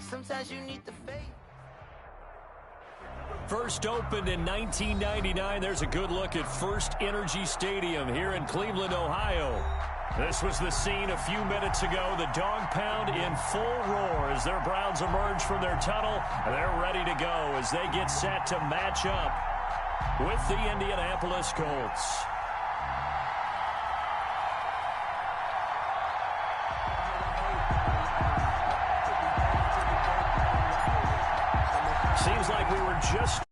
Sometimes you need the faith. First opened in 1999. There's a good look at First Energy Stadium here in Cleveland, Ohio. This was the scene a few minutes ago. The dog pound in full roar as their Browns emerge from their tunnel. They're ready to go as they get set to match up with the Indianapolis Colts. Seems like we were just...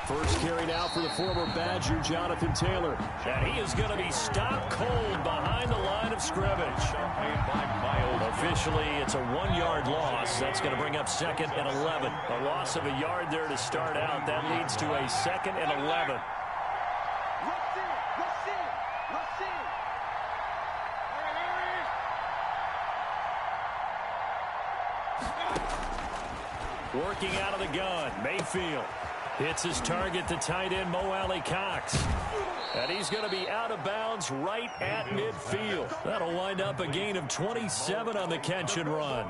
First carry now for the former Badger, Jonathan Taylor. And he is going to be stopped cold behind the line of scrimmage. Officially, it's a 1-yard loss. That's going to bring up 2nd and 11. A loss of a yard there to start out. That leads to a 2nd and 11. Working out of the gun, Mayfield. Hits his target, the tight end, Mo Alley-Cox. And he's going to be out of bounds right at midfield. That'll wind up a gain of 27 on the catch and run.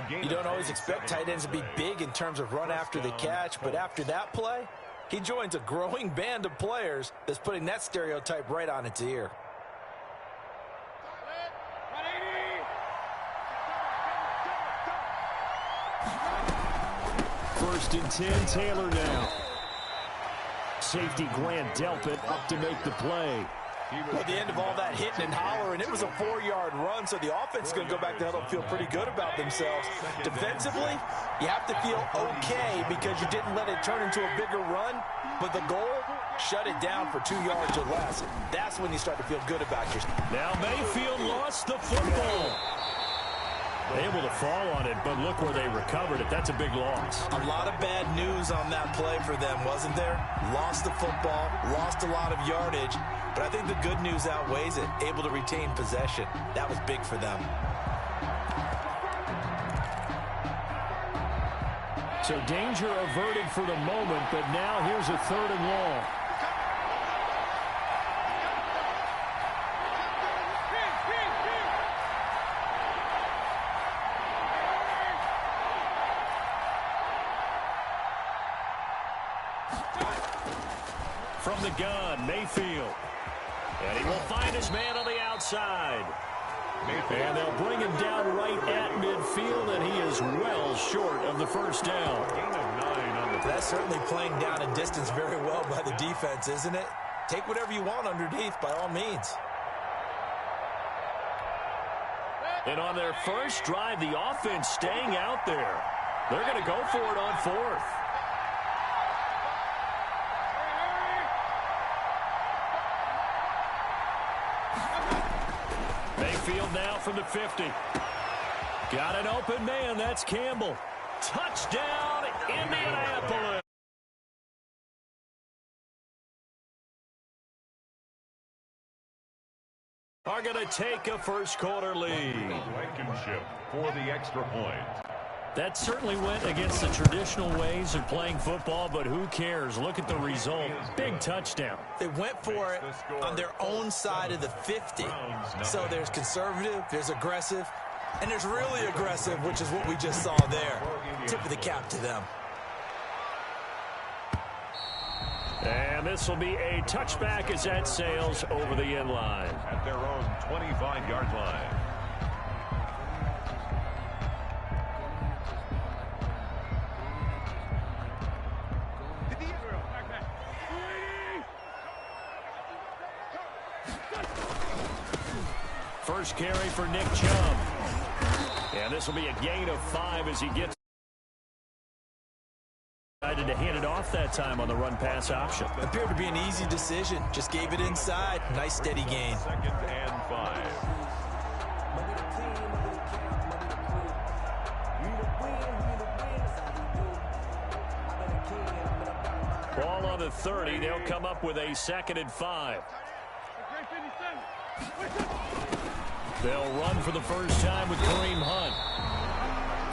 You don't always expect tight ends to be big in terms of run after the catch, but after that play, he joins a growing band of players that's putting that stereotype right on its ear. First and 10, Taylor now. Safety Grant Delpit up to make the play. At the end of all that hitting and hollering, it was a 4-yard run, so the offense is going to go back to huddle and feel pretty good about themselves. Defensively, you have to feel okay because you didn't let it turn into a bigger run, but the goal, shut it down for 2 yards or less. That's when you start to feel good about yourself. Now Mayfield lost the football. Able to fall on it, but look where they recovered it. That's a big loss. A lot of bad news on that play for them, wasn't there? Lost the football, lost a lot of yardage, but I think the good news outweighs it. Able to retain possession. That was big for them. So danger averted for the moment, but now here's a 3rd and long. From the gun, Mayfield. And he will find his man on the outside. And they'll bring him down right at midfield, and he is well short of the first down. That's certainly playing down a distance very well by the defense, isn't it? Take whatever you want underneath, by all means. And on their first drive, the offense staying out there. They're going to go for it on 4th. Mayfield now from the 50. Got an open man. That's Campbell. Touchdown, Indianapolis. Are going to take a first-quarter lead. Blankenship for the extra point. That certainly went against the traditional ways of playing football, but who cares? Look at the result. Big touchdown. They went for it on their own side of the 50. So there's conservative, there's aggressive, and there's really aggressive, which is what we just saw there. Tip of the cap to them. And this will be a touchback as that sails over the end line. At their own 25-yard line. First carry for Nick Chubb. And this will be a gain of 5 as he gets Decided to hand it off that time on the run-pass option. Appeared to be an easy decision. Just gave it inside. Nice steady gain. 2nd and 5. Ball on the 30. They'll come up with a 2nd and 5. They'll run for the first time with Kareem Hunt.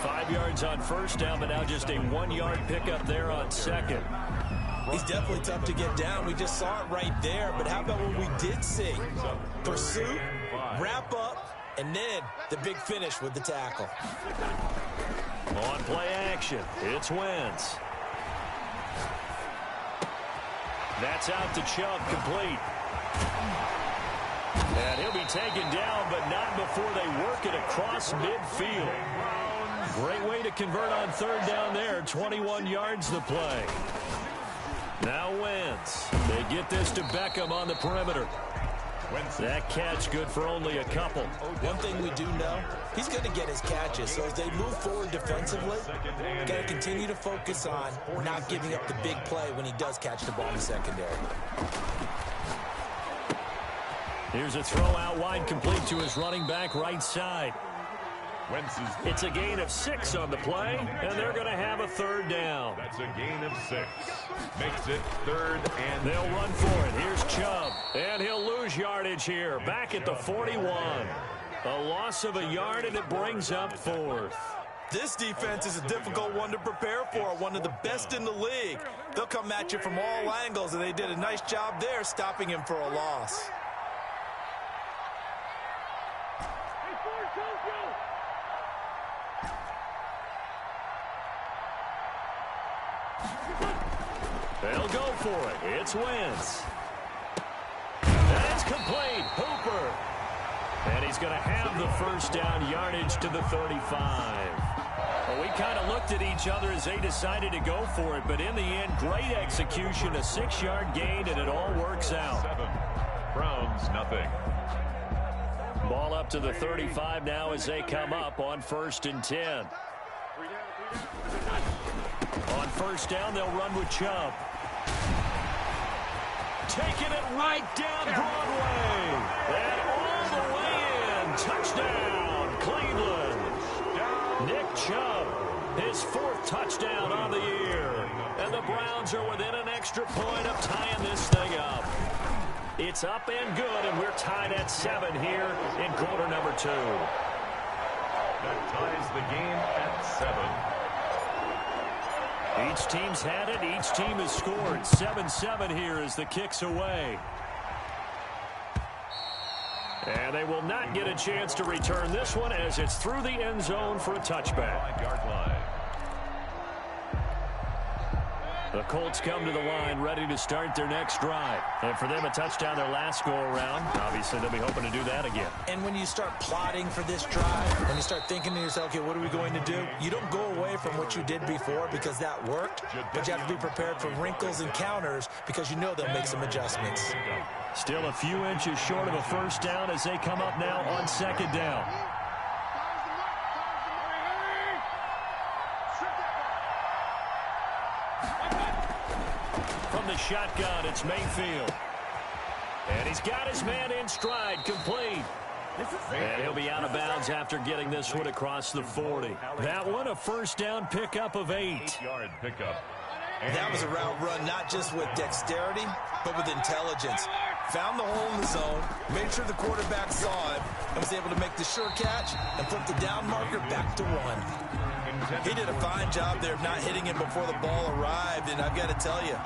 5 yards on first down, but now just a 1-yard pickup there on 2nd. He's definitely tough to get down. We just saw it right there. But how about what we did see? Pursuit, wrap up, and then the big finish with the tackle. On play action, it's Wentz. That's out to Chubb, complete. And he'll be taken down, but not before they work it across midfield. Great way to convert on 3rd down there. 21 yards the play. Now Wentz. They get this to Beckham on the perimeter. That catch good for only a couple. One thing we do know, he's going to get his catches. So as they move forward defensively, got to continue to focus on not giving up the big play when he does catch the ball in the secondary. Here's a throw out wide, complete to his running back right side. It's a gain of 6 on the play, and they're going to have a 3rd down. That's a gain of 6. Makes it 3rd and they'll run for it. Here's Chubb, and he'll lose yardage here. Back at the 41. A loss of a yard, and it brings up 4th. This defense is a difficult one to prepare for, one of the best in the league. They'll come at you from all angles, and they did a nice job there stopping him for a loss. They'll go for it. It's Wentz. And it's complete. Hooper. And he's going to have the first down, yardage to the 35. Well, we kind of looked at each other as they decided to go for it, but in the end, great execution, a 6-yard gain, and it all works out. 7. Browns, nothing. Ball up to the 35 now as they come up on 1st and 10. On 1st down, they'll run with Chubb. Taking it right down Broadway. And all the way in. Touchdown, Cleveland. Nick Chubb, his 4th touchdown on the year. And the Browns are within an extra point of tying this thing up. It's up and good, and we're tied at 7 here in quarter number 2. That ties the game at 7. Each team's had it. Each team has scored. 7-7 here as the kick's away. And they will not get a chance to return this one as it's through the end zone for a touchback. 5-yard line. The Colts come to the line ready to start their next drive. And for them, a touchdown their last go-around. Obviously, they'll be hoping to do that again. And when you start plotting for this drive, when you start thinking to yourself, okay, what are we going to do? You don't go away from what you did before because that worked, but you have to be prepared for wrinkles and counters because you know they'll make some adjustments. Still a few inches short of a first down as they come up now on 2nd down. From the shotgun, it's Mayfield. And he's got his man in stride, complete. And he'll be out of bounds after getting this one across the 40. That one a first down pickup of 8. 8-yard pickup. That was a route run not just with dexterity, but with intelligence. Found the hole in the zone, made sure the quarterback saw it, and was able to make the sure catch and flip the down marker back to 1. He did a fine job there of not hitting him before the ball arrived, and I've got to tell you,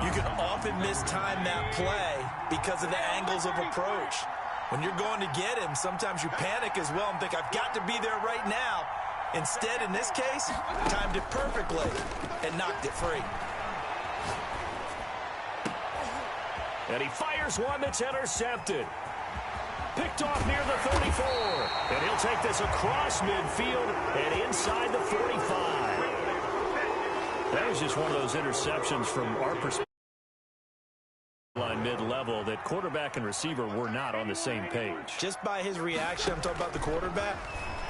you can often mistime that play because of the angles of approach. When you're going to get him, sometimes you panic as well and think, I've got to be there right now. Instead, in this case, timed it perfectly and knocked it free. And he fires one that's intercepted. Picked off near the 34. And he'll take this across midfield and inside the 45. That was just one of those interceptions from our perspective. Line mid-level that quarterback and receiver were not on the same page. Just by his reaction, I'm talking about the quarterback,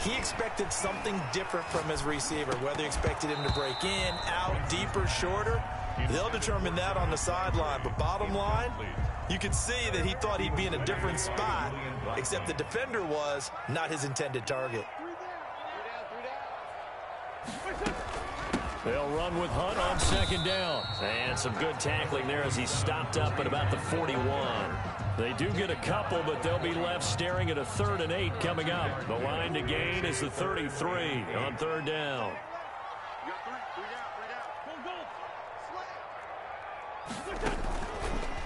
He expected something different from his receiver, whether he expected him to break in, out, deeper, shorter. They'll determine that on the sideline. But bottom line, you could see that he thought he'd be in a different spot, except the defender was not his intended target. They'll run with Hunt on second down. And some good tackling there as he stopped up at about the 41. They do get a couple, but they'll be left staring at a 3rd and 8 coming up. The line to gain is the 33 on 3rd down.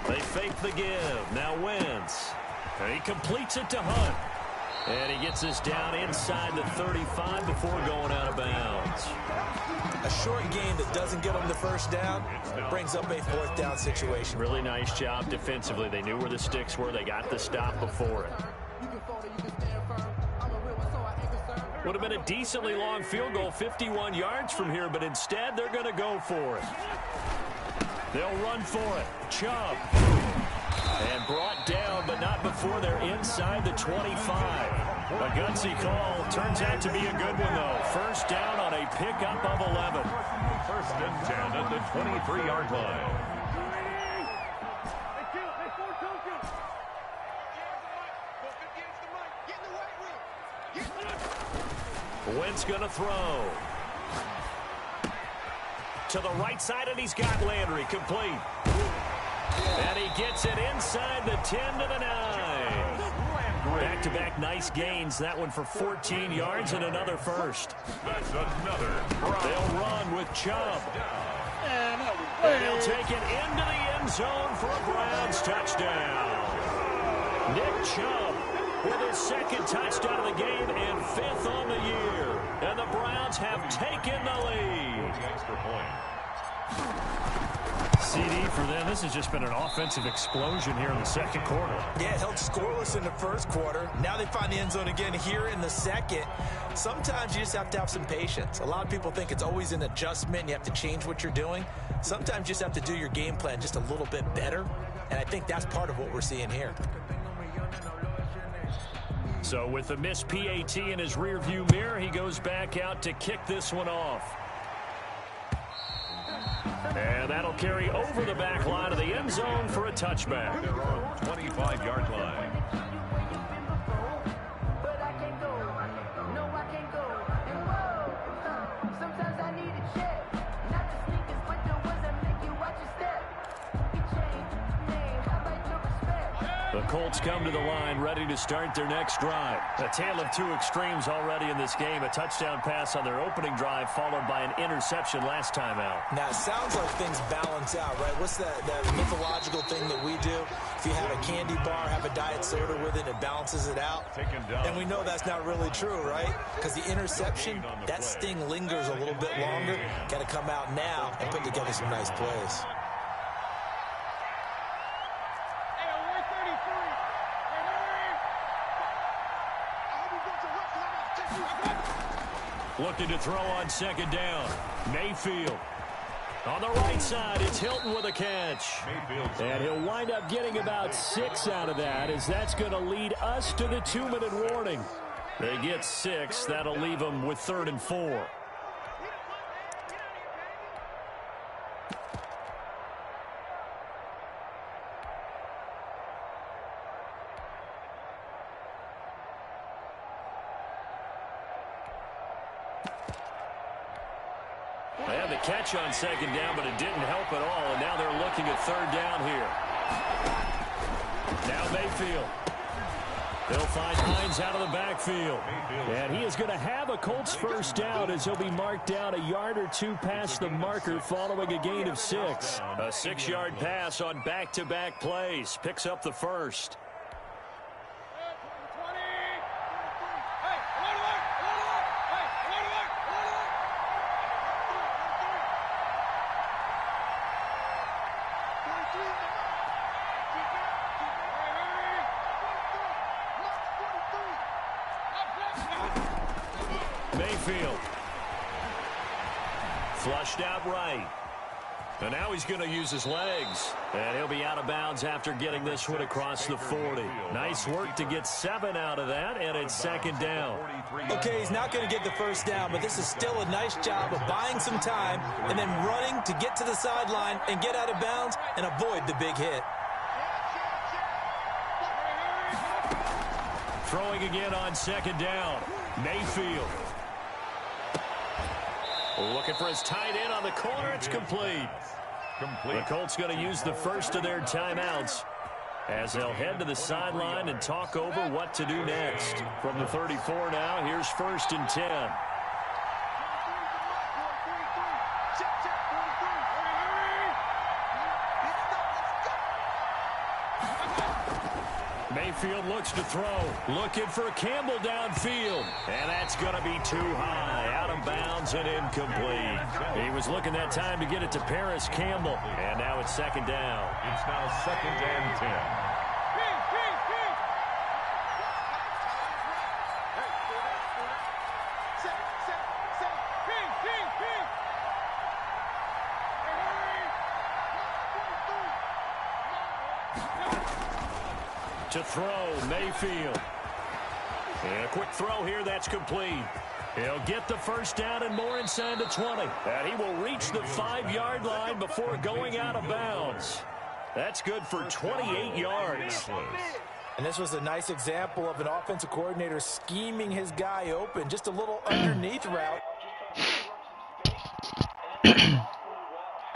They fake the give. Now Wentz. And he completes it to Hunt. And he gets us down inside the 35 before going out of bounds. A short game that doesn't get them the first down brings up a 4th down situation. Really nice job defensively. They knew where the sticks were. They got the stop before it. Would have been a decently long field goal, 51 yards from here, but instead they're going to go for it. They'll run for it. Chubb. And brought down, but not before they're inside the 25. A gutsy call. Turns out to be a good one, though. First down on a pickup of 11. 1st and 10 at the 23-yard line. Wentz going to throw. To the right side, and he's got Landry complete. And he gets it inside the 10 to the 9. Back-to-back nice gains. That one for 14 yards and another first. That's another. They'll run with Chubb. And he'll take it into the end zone for a Browns touchdown. Nick Chubb with his 2nd touchdown of the game and 5th on the year. And the Browns have taken the lead. Extra point. CD for them. This has just been an offensive explosion here in the 2nd quarter. Yeah, held scoreless in the 1st quarter. Now they find the end zone again here in the 2nd. Sometimes you just have to have some patience. A lot of people think it's always an adjustment. You have to change what you're doing. Sometimes you just have to do your game plan just a little bit better. And I think that's part of what we're seeing here. So with the missed PAT in his rearview mirror, he goes back out to kick this one off. And that'll carry over the back line of the end zone for a touchback. They're on 25-yard line. The Colts come to the line ready to start their next drive. A tale of 2 extremes already in this game. A touchdown pass on their opening drive followed by an interception last time out. Now, it sounds like things balance out, right? What's that mythological thing that we do? If you have a candy bar, have a diet soda with it, it balances it out. And we know that's not really true, right? Because the interception, that sting lingers a little bit longer. Got to come out now and put together some nice plays. Looking to throw on 2nd down. Mayfield. On the right side, it's Hilton with a catch. And he'll wind up getting about 6 out of that, as that's going to lead us to the 2-minute warning. They get 6. That'll leave them with 3rd and 4. They had the catch on 2nd down, but it didn't help at all, and now they're looking at 3rd down here. Now Mayfield. They'll find Hines out of the backfield. And he is going to have a Colts 1st down as he'll be marked down a yard or 2 past the marker following a gain of 6. A 6-yard pass on back-to-back plays. Picks up the 1st. Mayfield. Flushed out right. And now he's going to use his legs. And he'll be out of bounds after getting this one across the 40. Nice work to get 7 out of that, and it's second down. Okay, he's not going to get the first down, but this is still a nice job of buying some time and then running to get to the sideline and get out of bounds and avoid the big hit. Throwing again on second down. Mayfield. Looking for his tight end on the corner. It's complete. The Colts going to use the first of their timeouts as they'll head to the sideline and talk over what to do next. From the 34 now, here's 1st and 10. Mayfield looks to throw. Looking for Campbell downfield. And that's going to be too high. Out of bounds and incomplete. He was looking that time to get it to Paris Campbell. And now it's second down. It's now 2nd and 10. To throw, Mayfield. And a quick throw here, that's complete. He'll get the first down and more inside the 20. And he will reach the 5-yard line before going out of bounds. That's good for 28 yards. And this was a nice example of an offensive coordinator scheming his guy open. Just a little underneath route.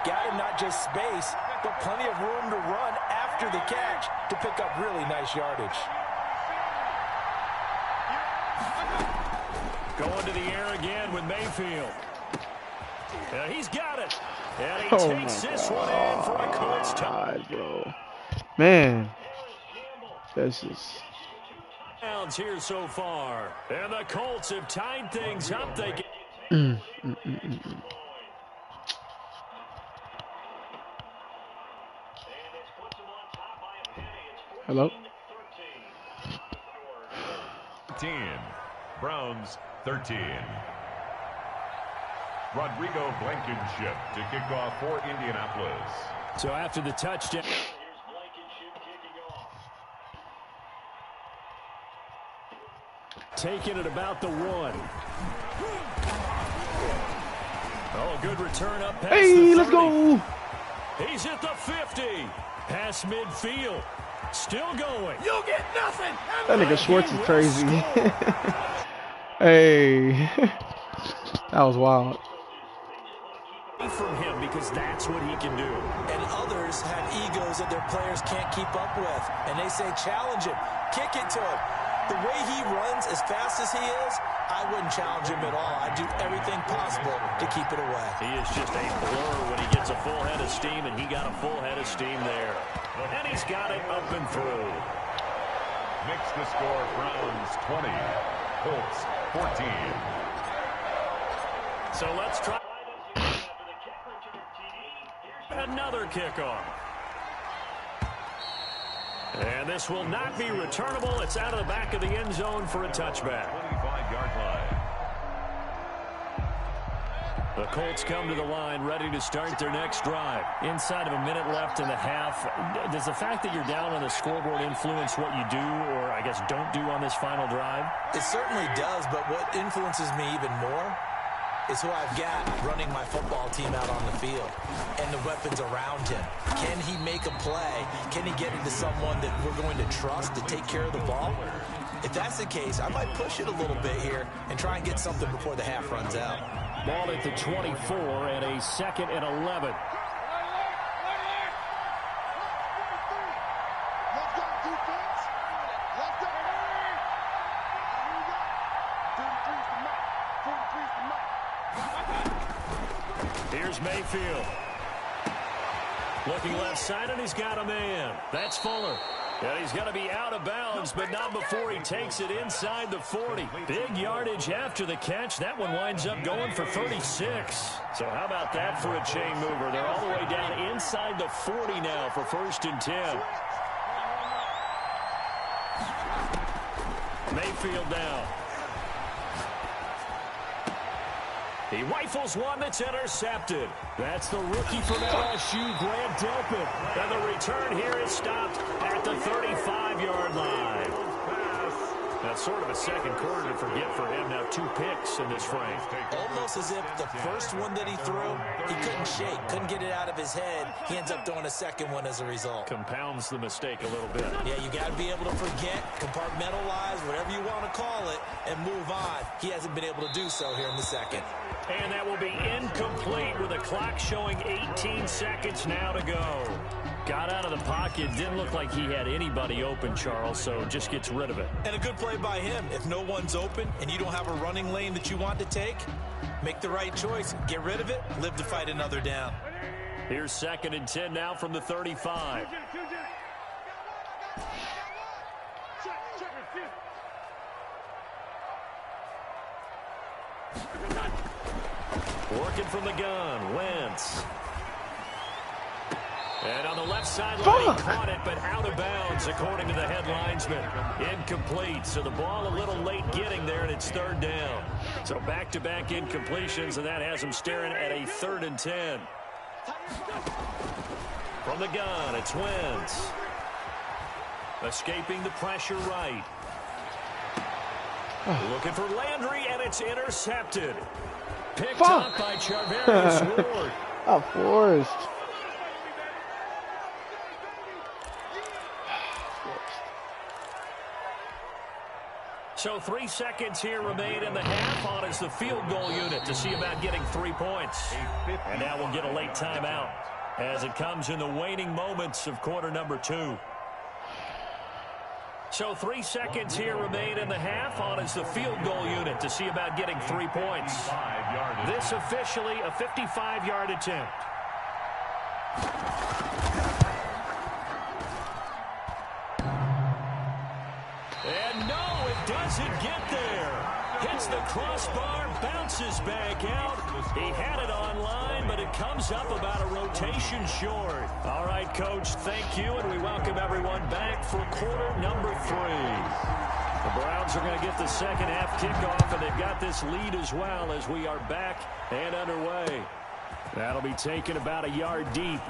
Got him not just space, but plenty of room to run after the catch to pick up really nice yardage. Going to the air again with Mayfield. And he's got it. And he takes this one in for a Colts touchdown. Bro. Man. This is... Downs here so far. And the Colts have tied things up. They get... Hello? 13. Browns 13. Rodrigo Blankenship to kick off for Indianapolis. So after the touchdown... Taking it about the 1. Oh, a good return up past the 30. Let's go! He's at the 50. Past midfield. Still going. You'll get nothing. That nigga Schwartz is crazy. Hey. That was wild. From him because that's what he can do. And others have egos that their players can't keep up with. And they say challenge him. Kick it to him. The way he runs as fast as he is, I wouldn't challenge him at all. I'd do everything possible to keep it away. He is just a blur when he gets a full head of steam, and he got a full head of steam there. And he's got it up and through. Makes the score Browns 20, Colts 14. So let's try another kickoff. And this will not be returnable. It's out of the back of the end zone for a touchback. 25-yard line. The Colts come to the line ready to start their next drive. Inside of a minute left in the half, does the fact that you're down on the scoreboard influence what you do or, I guess, don't do on this final drive? It certainly does, but what influences me even more is who I've got running my football team out on the field and the weapons around him. Can he make a play? Can he get into someone that we're going to trust to take care of the ball? If that's the case, I might push it a little bit here and try and get something before the half runs out. Ball at the 24 and a 2nd and 11. Here's Mayfield. Looking left side, and he's got a man. That's Fuller. And he's going to be out of bounds, but not before he takes it inside the 40. Big yardage after the catch. That one winds up going for 36. So how about that for a chain mover? They're all the way down inside the 40 now for 1st and 10. Mayfield down. He rifles one that's intercepted. That's the rookie from LSU, Grant Delpit. And the return here is stopped at the 35-yard line. That's sort of a second quarter to forget for him. Now 2 picks in this frame. Almost as if the first one that he threw, he couldn't shake, couldn't get it out of his head. He ends up throwing a second one as a result. Compounds the mistake a little bit. Yeah, you got to be able to forget, compartmentalize, whatever you want to call it, and move on. He hasn't been able to do so here in the second. And that will be incomplete with the clock showing 18 seconds now to go. Got out of the pocket. Didn't look like he had anybody open, Charles, so just gets rid of it. And a good play by him. If no one's open and you don't have a running lane that you want to take, make the right choice. Get rid of it. Live to fight another down. Here's 2nd and 10 now from the 35. Working from the gun, Wentz. And on the left sideline, he caught it, but out of bounds, according to the head linesman. Incomplete, so the ball a little late getting there, and it's 3rd down. So back-to-back incompletions, and that has him staring at a 3rd and 10. From the gun, it's Wentz. Escaping the pressure right. Looking for Landry, and it's intercepted. Picked up by Charvarius Ward. Forced. So 3 seconds here remain in the half. On is the field goal unit to see about getting 3 points. And now we'll get a late timeout as it comes in the waning moments of quarter number 2. So 3 seconds here remain in the half. On is the field goal unit to see about getting 3 points. This officially a 55-yard attempt. And no, it doesn't get there. Hits the crossbar, bounces back out. He had it online, but it comes up about a rotation short. All right, Coach, thank you, and we welcome everyone back for quarter number 3. The Browns are going to get the second half kickoff, and they've got this lead as well as we are back and underway. That'll be taken about a yard deep.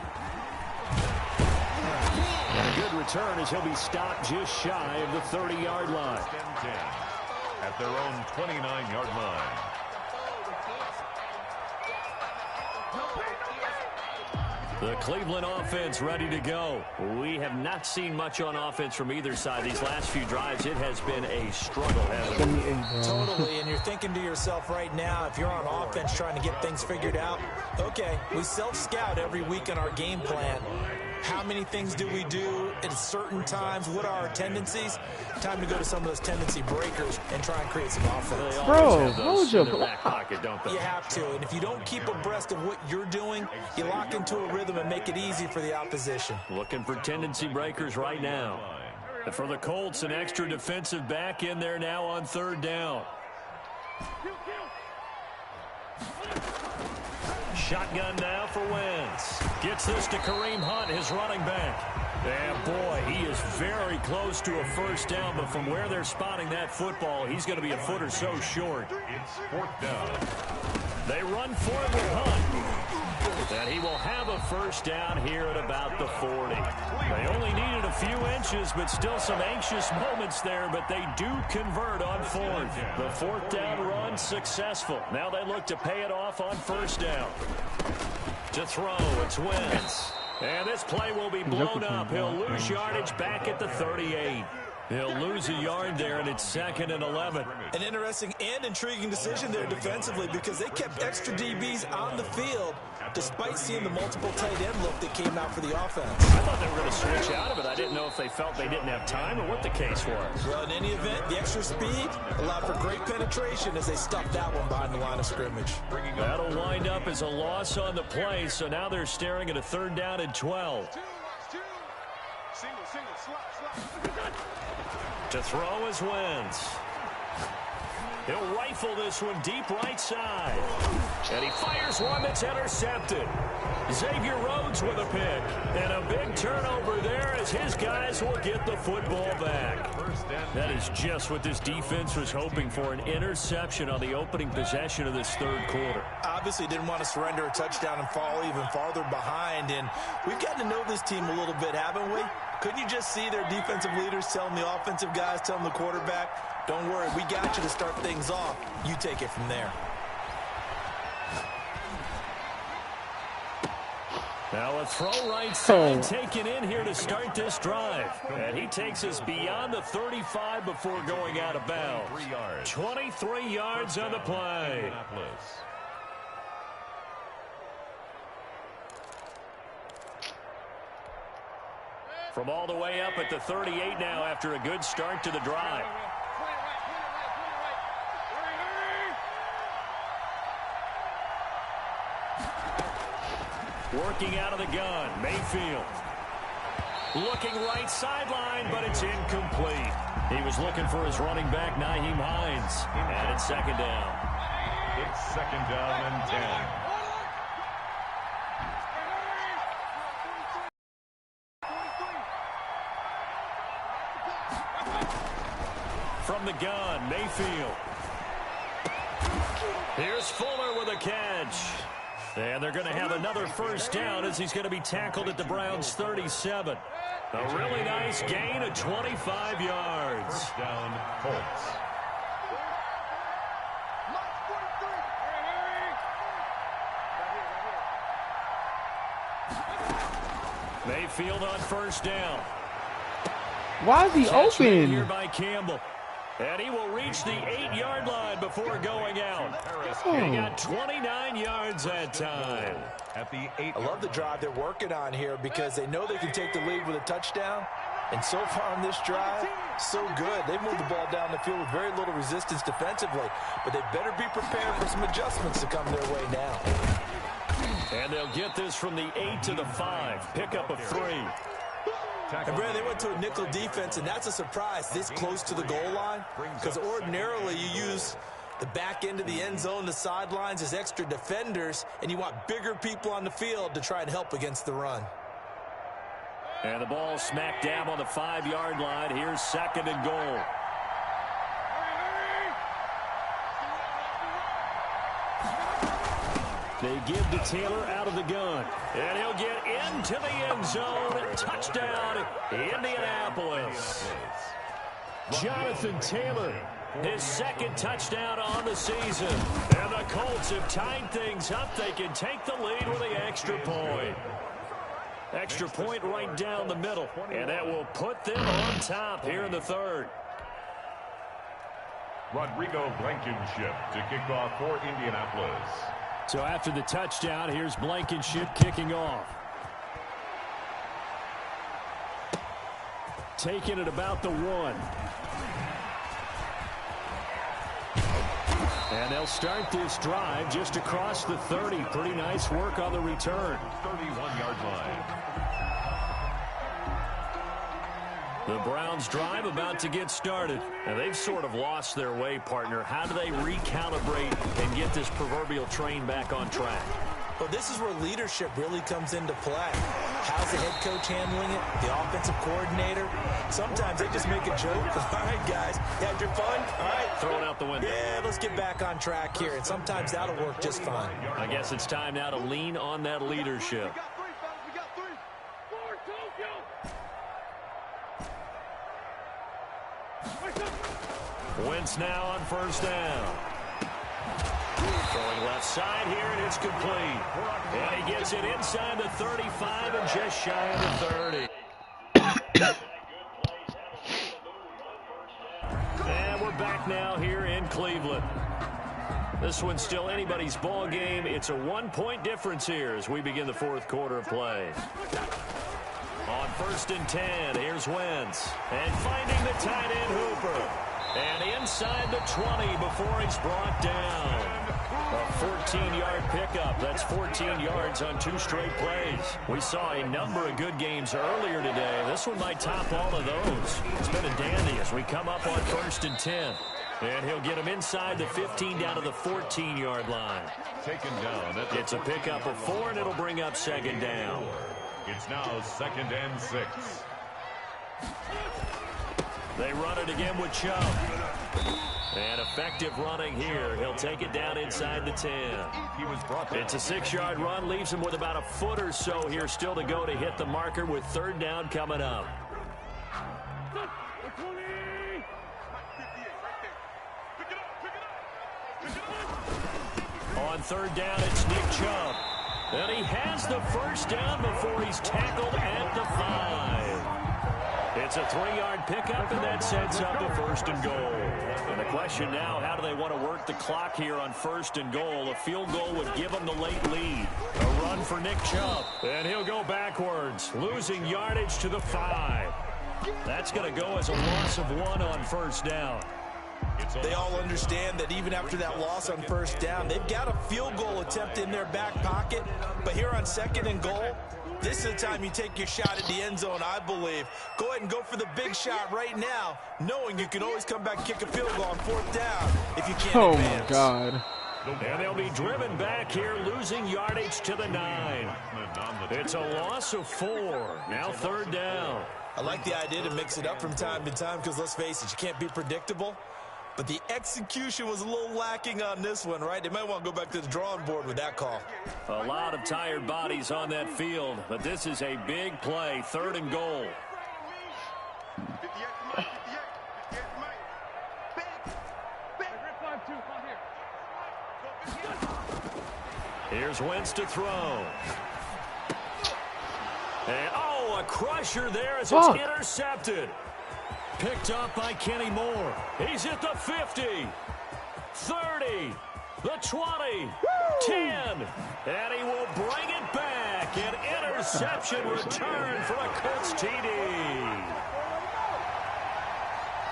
And a good return as he'll be stopped just shy of the 30-yard line. At their own 29-yard line. The Cleveland offense ready to go. We have not seen much on offense from either side. These last few drives, it has been a struggle, hasn't it? Totally, and you're thinking to yourself right now, if you're on offense trying to get things figured out, okay, we self-scout every week in our game plan. How many things do we do at certain times? What are our tendencies? Time to go to some of those tendency breakers and try and create some offense. Bro, hold your back pocket, don't they? You have to, and if you don't keep abreast of what you're doing, you lock into a rhythm and make it easy for the opposition. Looking for tendency breakers right now. And for the Colts, an extra defensive back in there now on 3rd down. Shotgun now for Wentz. Gets this to Kareem Hunt, his running back. And boy, he is very close to a first down, but from where they're spotting that football, he's going to be a foot or so short. It's 4th down. They run for it with Hunt. And he will have a first down here at about the 40. They only needed a few inches, but still some anxious moments there, but they do convert on 4th. The 4th down run successful. Now they look to pay it off on 1st down. To throw, it's Wentz. And this play will be blown up. He'll lose yardage back at the 38. He'll lose a yard there, and it's 2nd and 11. An interesting and intriguing decision there defensively because they kept extra DBs on the field despite seeing the multiple tight end look that came out for the offense. I thought they were going to switch out of it. I didn't know if they felt they didn't have time or what the case was. Well, in any event, the extra speed allowed for great penetration as they stuffed that one behind the line of scrimmage. That'll wind up as a loss on the play, so now they're staring at a 3rd down and 12. To throw is Wentz. He'll rifle this one deep right side. And he fires one that's intercepted. Xavier Rhodes with a pick. And a big turnover there as his guys will get the football back. That is just what this defense was hoping for, an interception on the opening possession of this third quarter. Obviously didn't want to surrender a touchdown and fall even farther behind. And we've gotten to know this team a little bit, haven't we? Couldn't you just see their defensive leaders telling the offensive guys, telling the quarterback, don't worry, we got you to start things off. You take it from there. Now a throw right side taken in here to start this drive. And he takes us beyond the 35 before going out of bounds. 23 yards on the play. From all the way up at the 38 now after a good start to the drive. Working out of the gun, Mayfield. Looking right sideline, but it's incomplete. He was looking for his running back, Nyheim Hines. And it's second down. It's second down and 10. From the gun, Mayfield. Here's Fuller with a catch. And they're going to have another first down as he's going to be tackled at the Browns' 37. A really nice gain of 25 yards. First down, Colts. Mayfield on first down. Why is he open? Here by Campbell. And he will reach the 8-yard line before going out. He got 29 yards that time. At the 8. I love the drive they're working on here because they know they can take the lead with a touchdown. And so far on this drive, so good. They've moved the ball down the field with very little resistance defensively. But they better be prepared for some adjustments to come their way now. And they'll get this from the 8 to the 5. Pickup of 3. And Brad, they went to a nickel defense, and that's a surprise this close to the goal line. Because ordinarily you use the back end of the end zone, the sidelines as extra defenders, and you want bigger people on the field to try and help against the run. And the ball smack dab on the 5-yard line. Here's second and goal. They give to Taylor out of the gun. And he'll get into the end zone. Touchdown, Indianapolis. Jonathan Taylor, his second touchdown on the season. And the Colts have tied things up. They can take the lead with the extra point. Extra point right down the middle. And that will put them on top here in the third. Rodrigo Blankenship to kick off for Indianapolis. So after the touchdown, here's Blankenship kicking off. Taking it about the 1. And they'll start this drive just across the 30. Pretty nice work on the return. 31-yard line. The Browns drive about to get started. And they've sort of lost their way, partner. How do they recalibrate and get this proverbial train back on track? Well, this is where leadership really comes into play. How's the head coach handling it? The offensive coordinator? Sometimes they just make a joke. All right, guys, you had your fun? All right. Throw it out the window. Yeah, let's get back on track here. And sometimes that'll work just fine. I guess it's time now to lean on that leadership. Wentz now on first down. Throwing left side here, and it's complete. And he gets it inside the 35 and just shy of the 30. And we're back now here in Cleveland. This one's still anybody's ball game. It's a 1-point difference here as we begin the fourth quarter of play. On first and 10, here's Wentz. And finding the tight end Hooper. And inside the 20 before he's brought down. A 14-yard pickup. That's 14 yards on 2 straight plays. We saw a number of good games earlier today. This one might top all of those. It's been a dandy as we come up on first and 10. And he'll get him inside the 15 down to the 14-yard line. Taken down. It's a pickup of 4, and it'll bring up second down. It's now 2nd and 6. They run it again with Chubb. And effective running here. He'll take it down inside the 10. He was brought down. It's a 6-yard run. Leaves him with about a foot or so here still to go to hit the marker with 3rd down coming up. On 3rd down, it's Nick Chubb. And he has the 1st down before he's tackled at the 5. It's a 3-yard pickup, and that sets up a 1st and goal. And the question now, how do they want to work the clock here on 1st and goal? A field goal would give them the late lead. A run for Nick Chubb. And he'll go backwards, losing yardage to the 5. That's going to go as a loss of 1 on 1st down. They all understand that even after that loss on 1st down, they've got a field goal attempt in their back pocket. But here on 2nd and goal, this is the time you take your shot at the end zone, I believe. Go ahead and go for the big shot right now, knowing you can always come back and kick a field goal on 4th down if you can't advance. My God. And they'll be driven back here, losing yardage to the 9. It's a loss of 4. Now 3rd down. I like the idea to mix it up from time to time because, let's face it, you can't be predictable. But the execution was a little lacking on this one, right? They might want to go back to the drawing board with that call. A lot of tired bodies on that field, but this is a big play, 3rd and goal. Here's Wentz to throw. And, a crusher there as it's intercepted. Picked up by Kenny Moore. He's at the 50, 30, the 20, 10, and he will bring it back. An interception return for a Colts TD.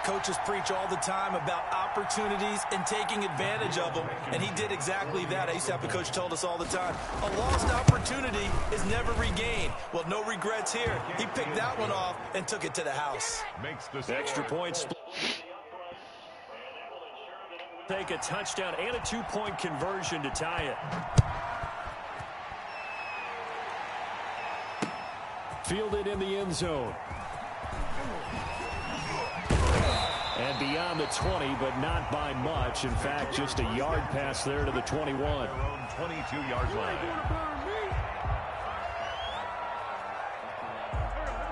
Coaches preach all the time about opportunities and taking advantage of them, and he did exactly that. I used to have a coach told us all the time, a lost opportunity is never regained. Well, no regrets here. He picked that one off and took it to the house. Makes this extra points. Take a touchdown and a 2-point conversion to tie it. Fielded in the end zone. And beyond the 20, but not by much. In fact, just a yard pass there to the 21. 22-yard line.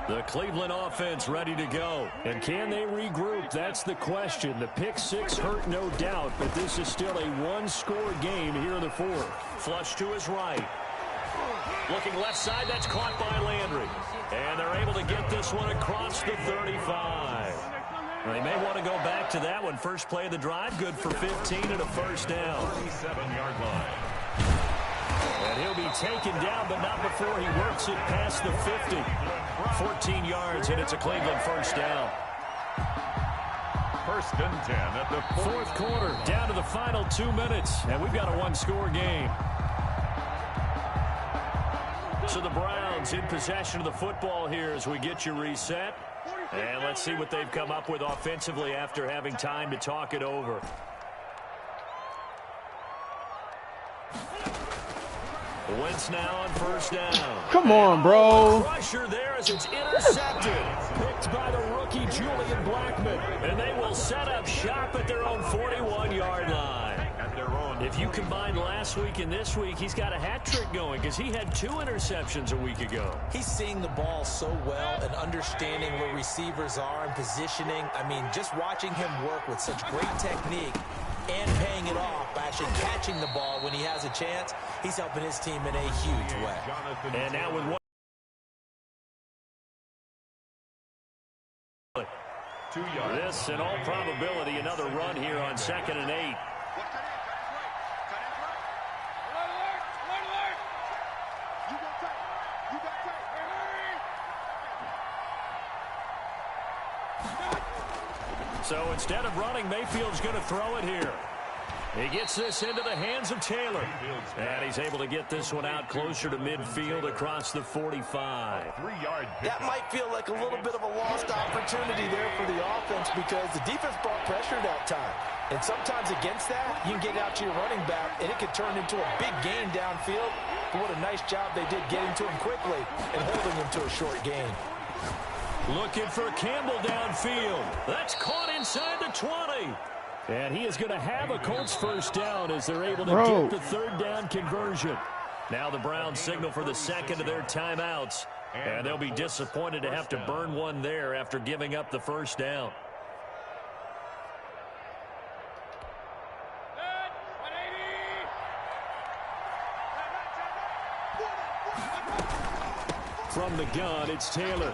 The Cleveland offense ready to go. And can they regroup? That's the question. The pick 6 hurt, no doubt, but this is still a 1-score game here in the 4th. Flush to his right. Looking left side, that's caught by Landry. And they're able to get this one across the 35. They may want to go back to that one. First play of the drive, good for 15 and a 1st down. 37-yard line. And he'll be taken down, but not before he works it past the 50. 14 yards, and it's a Cleveland 1st down. 1st and 10 at the 4th quarter, down to the final 2 minutes, and we've got a 1-score game. So the Browns in possession of the football here as we get you reset. And let's see what they've come up with offensively after having time to talk it over. Wentz now on 1st down. Come on, bro. Crusher there as it's intercepted. Picked by the rookie Julian Blackmon. And they will set up shop at their own 41-yard line. If you combine last week and this week, he's got a hat trick going because he had 2 interceptions a week ago. He's seeing the ball so well and understanding where receivers are and positioning. I mean, just watching him work with such great technique and paying it off by actually catching the ball when he has a chance, he's helping his team in a huge way. And now with one. 2 yards. This, in all probability, another run here on 2nd and 8. So instead of running, Mayfield's going to throw it here. He gets this into the hands of Taylor. And he's able to get this one out closer to midfield across the 45. That might feel like a little bit of a lost opportunity there for the offense because the defense brought pressure that time. And sometimes against that, you can get out to your running back, and it can turn into a big gain downfield. But what a nice job they did getting to him quickly and holding him to a short gain. Looking for Campbell downfield. That's caught inside the 20. And he is going to have a Colts first down as they're able to get the third down conversion. Now the Browns signal for the second of their timeouts. And they'll be disappointed to have to burn one there after giving up the first down. From the gun, it's Taylor.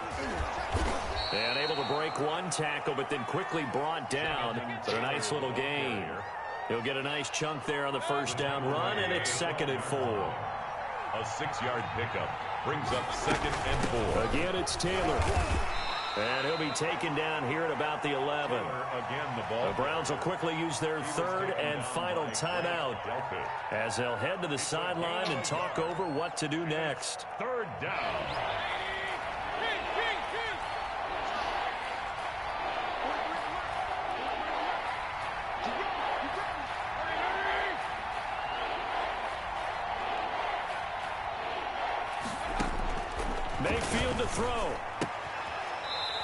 And able to break one tackle, but then quickly brought down. But a nice little gain. He'll get a nice chunk there on the first down run, and it's 2nd and 4. A 6-yard pickup brings up 2nd and 4. Again, it's Taylor. And he'll be taken down here at about the 11. Again, the Browns will quickly use their third and final timeout as they'll head to the sideline and talk over what to do next. 3rd down. Mayfield to throw.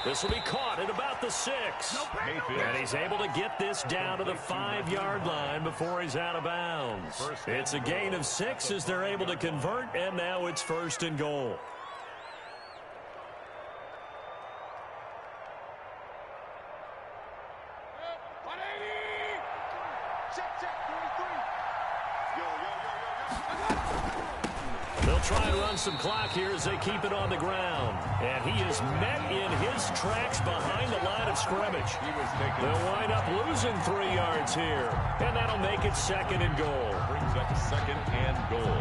This will be caught at about the 6. And he's able to get this down to the 5-yard line before he's out of bounds. It's a gain of 6 as they're able to convert, and now it's 1st and goal. Try and run some clock here as they keep it on the ground. And he is met in his tracks behind the line of scrimmage. They'll wind up losing 3 yards here. And that'll make it 2nd and goal. Brings up 2nd and goal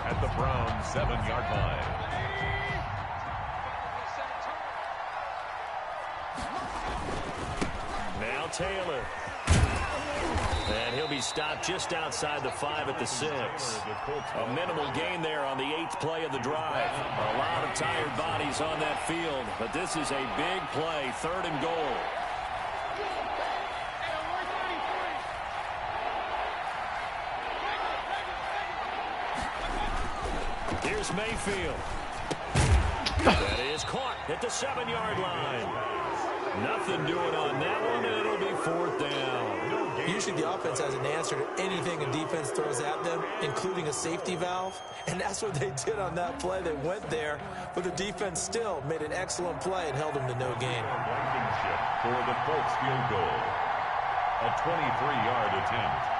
at the Browns 7-yard line. Now Taylor. And he'll be stopped just outside the 5 at the 6. A minimal gain there on the 8th play of the drive. A lot of tired bodies on that field, but this is a big play, 3rd and goal. Here's Mayfield. That is caught at the 7-yard line. Nothing doing on that one, and it'll be 4th down. Usually the offense has an answer to anything a defense throws at them, including a safety valve. And that's what they did on that play. They went there, but the defense still made an excellent play and held them to no gain. Blankenship for the Colts field goal. A 23-yard attempt.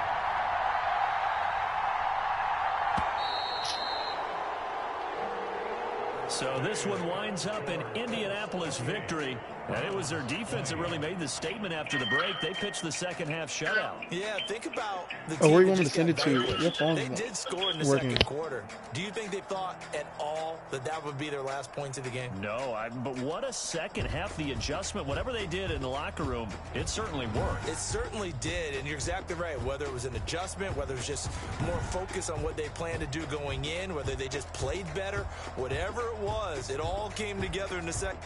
So this one winds up an Indianapolis victory. And it was their defense that really made the statement after the break. They pitched the second-half shutout. Yeah, think about the where team you that want me to just send it got to? vanquished. Your phone's They did score in the working. second quarter. Do you think they thought at all that that would be their last points of the game? No, but what a second half. The adjustment, whatever they did in the locker room, it certainly worked. It certainly did, and you're exactly right. Whether it was an adjustment, whether it was just more focus on what they planned to do going in, whether they just played better, whatever it was, it all came together in the second.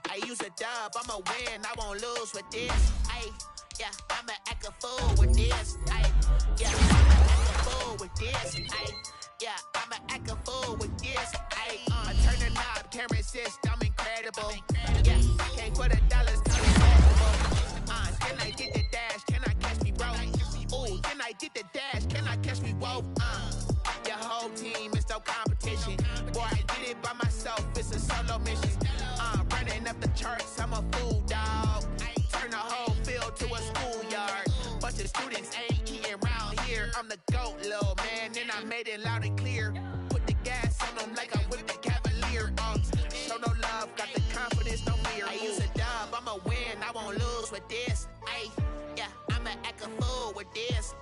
I use a dub, I'ma win, I won't lose with this. I'ma act a fool with this. I'ma act a fool with this. I'ma act a fool with this. I turn the knob, can't resist, I'm incredible. Can't put $1, turn it backable. Can I get the dash, can I catch me, bro? Ooh, can I get the dash, can I catch me, whoa? Your whole team is no competition. Boy, I did it by myself, it's a solo mission. Running up the charts, I'm a fool, dog. Turn the whole field to a schoolyard. Bunch of students ain't eating round here. I'm the GOAT, little man, and I made it loud and clear. Put the gas on them like I'm with the Cavalier. Show no love, got the confidence, no fear. I use a dub, I'ma win, I won't lose with this. I'ma act a fool with this.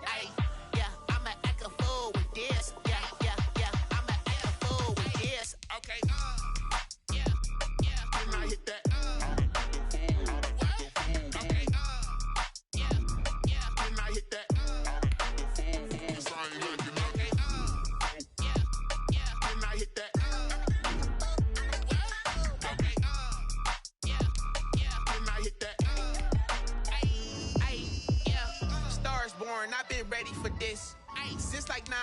ready for this. Ay, since like 9-5,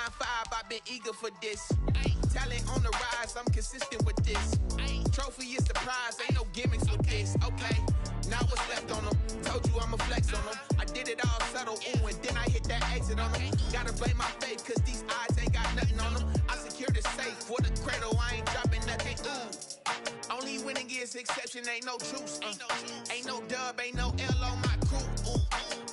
I've been eager for this. Ay, talent on the rise, I'm consistent with this. Ay, trophy is the prize, ain't no gimmicks with this. Okay, now what's left on them? Told you I'ma flex on them. I did it all subtle, ooh, and then I hit that exit on them. Gotta blame my faith, cause these eyes ain't got nothing on them. I secured the safe for the cradle, I ain't dropping nothing, ooh. Only winning is exception, ain't no truce. Ain't no dub, ain't no L on my crew. Ooh.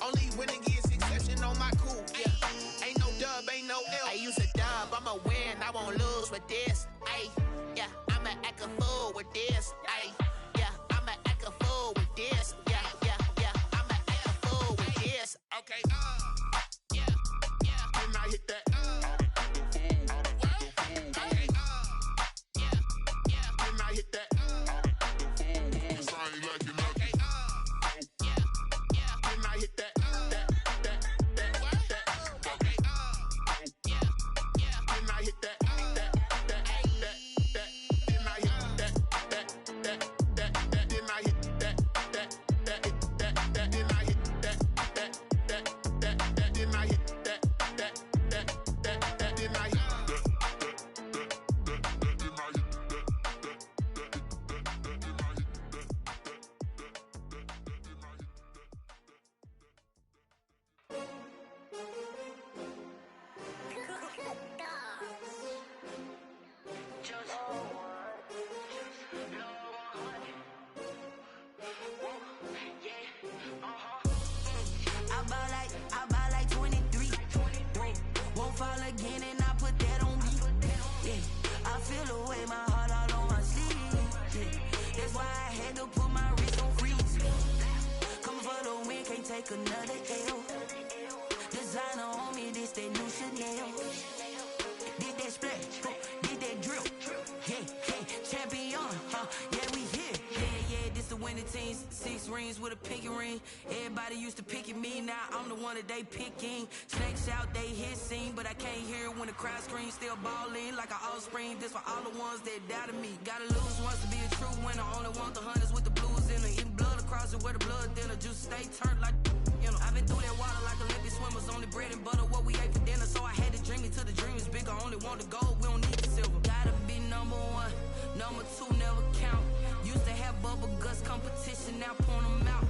Only winning is exception on my crew. Yeah, ain't no dub, ain't no L. I use a dub, I'ma win, I won't lose with this. Ay, yeah, I'ma act a fool with this. Ay, yeah, I'ma act a fool with this. Yeah, yeah, yeah, I'ma act a fool with this. Okay, yeah, yeah, then I hit that. They picking snakes out, they hissing, but I can't hear when the crowd screams. Still balling like an offspring. This for all the ones that doubted me. Gotta lose once to be a true winner. Only want the hunters with the blues in it. Eating blood across it where the blood dinner. Juice stay turned like, you know. I've been through that water like Olympic swimmers. Only bread and butter what we ate for dinner. So I had to dream it till the dream is bigger. Only want the gold, we don't need the silver. Gotta be number one, number two never count. Used to have bubble guts competition, now point them out.